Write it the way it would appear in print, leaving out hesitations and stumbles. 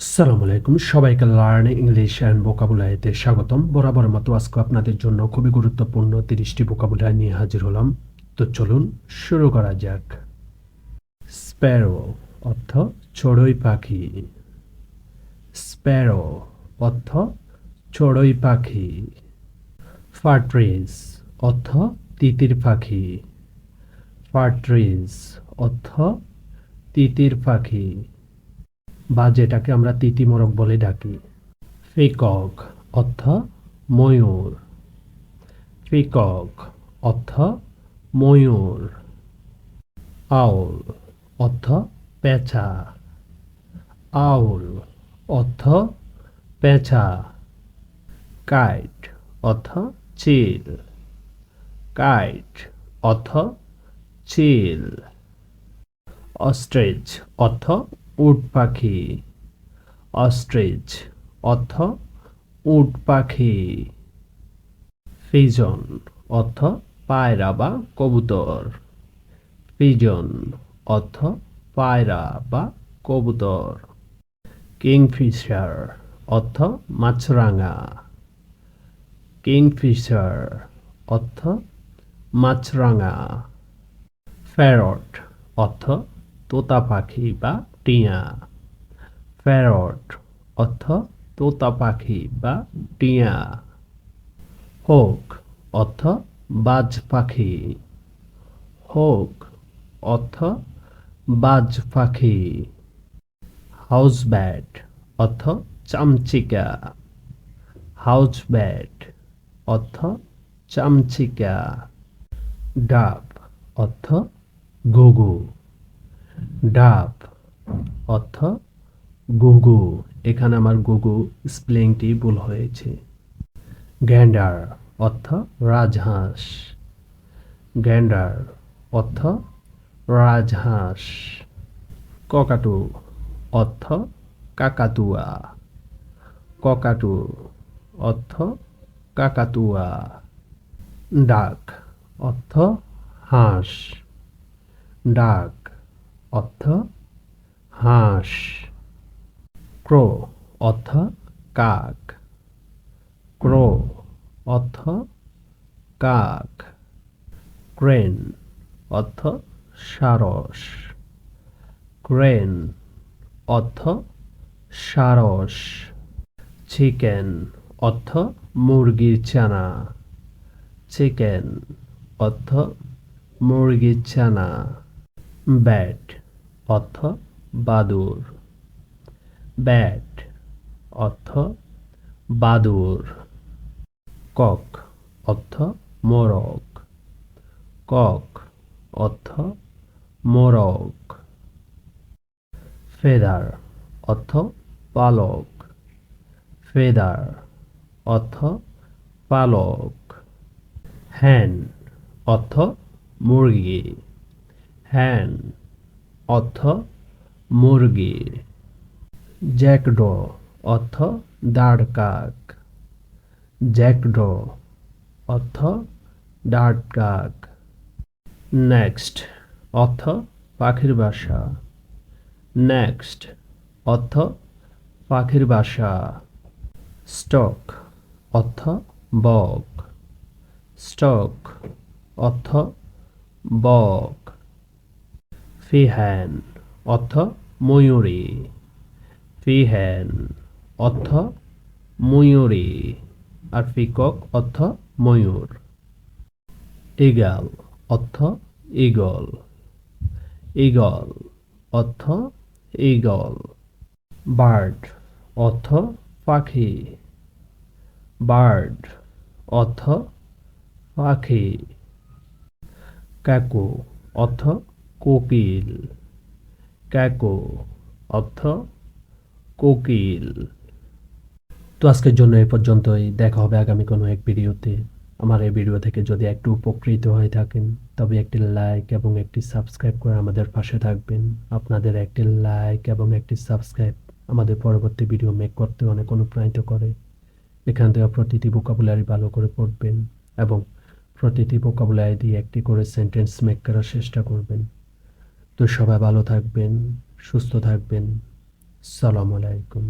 আসসালামু আলাইকুম, সবাইকে লার্ন ইংলিশ অ্যান্ড ভোকাবুলারিতে স্বাগতম। বরাবরের মতো আজকে আপনাদের জন্য খুবই গুরুত্বপূর্ণ 30টি ভোকাবুলারি নিয়ে হাজির হলাম। তো চলুন শুরু করা যাক। স্প্যারো অর্থ চড়ুই পাখি। স্প্যারো অর্থ চড়ুই পাখি। ফার্ট্রিজ অর্থ তিতির পাখি। ফার্ট্রিজ অর্থ তিতির পাখি বা যেটাকে আমরা তিতি মোরগ বলে ডাকি। পিকক অর্থ ময়ূর। পিকক অর্থ ময়ূর। আউল অর্থ পেঁচা। আউল অর্থ পেঁচা। কাইট অর্থ চিল। কাইট অর্থ চিল। অস্ট্রিচ অর্থ উট পাখি। অস্ট্রিচ অর্থ উট পাখি। পিজন অর্থ পায়রা বা কবুতর। পিজন অর্থ পায়রা বা কবুতর। কিংফিশার অর্থ মাছরাঙা। কিংফিশার অর্থ মাছরাঙা। প্যারট অর্থ তোতা পাখি বা টিয়া। প্যারট অর্থ তোতা পাখি বা টিয়া। হোক অর্থ বাজ পাখি। হোক অর্থ বাজ পাখি। হাউস ব্যাট অর্থ চামচিকা। হাউস ব্যাট অর্থ চামচিকা। ডাব অর্থ ঘুঘু। ডাব অর্থ ঘুঘু। এখানে আমার ঘুঘু স্পেলিংটি ভুল হয়েছে। গ্যান্ডার অর্থ রাজহাঁস। গ্যান্ডার অর্থ রাজহাঁস। ককাটু অর্থ কাকাতুয়া। ককাটু অর্থ কাকাতুয়া। ডাক অর্থ হাঁস। ডাক অর্থ হাঁস। ক্রো অর্থ কাক। ক্রো অর্থ কাক। ক্রেন অর্থ সারস। ক্রেন অর্থ সারস। চিকেন অর্থ মুরগির ছানা। চিকেন অর্থ মুরগির ছানা। ব্যাট অর্থ বাদুড়। ব্যাট অর্থ বাদুড়। কক অর্থ মোরগ। কক অর্থ মোরগ। ফেদার অর্থ পালক। ফেদার অর্থ পালক। হ্যান অর্থ মুরগি। হ্যান অর্থ মুরগি। জ্যাকডো অর্থ দাঁড় কাক। জ্যাকডো অর্থ দাঁড় কাক। নেক্সট অর্থ পাখির বাসা। নেক্সট অর্থ পাখির বাসা। স্টক অর্থ বক। স্টক অর্থ বক। ফিহ্যান অর্থ ময়ূরী। ফিহ্যান অর্থ ময়ূরী। আর পিকক অর্থ ময়ূর। ইগল অর্থ ঈগল। ঈগল অর্থ ঈগল। বার্ড অর্থ পাখি। বার্ড অর্থ পাখি। কাকু অর্থ কোকিল। কাকু অর্থ কোকিল। তো আজকের জন্য এই পর্যন্তই। দেখা হবে আগামী কোনো এক ভিডিওতে। আমার এই ভিডিও থেকে যদি একটু উপকৃত হয়ে থাকেন তবে একটি লাইক এবং একটি সাবস্ক্রাইব করে আমাদের পাশে থাকবেন। আপনাদের একটি লাইক এবং একটি সাবস্ক্রাইব আমাদের পরবর্তী ভিডিও মেক করতে অনেক অনুপ্রাণিত করে। এখান থেকে প্রতিটি ভোকাবুলারি ভালো করে পড়বেন এবং প্রতিটি ভোকাবুলারি দিয়ে একটি করে সেন্টেন্স মেক করার চেষ্টা করবেন। তো সবাই ভালো থাকবেন, সুস্থ থাকবেন। সালামু আলাইকুম।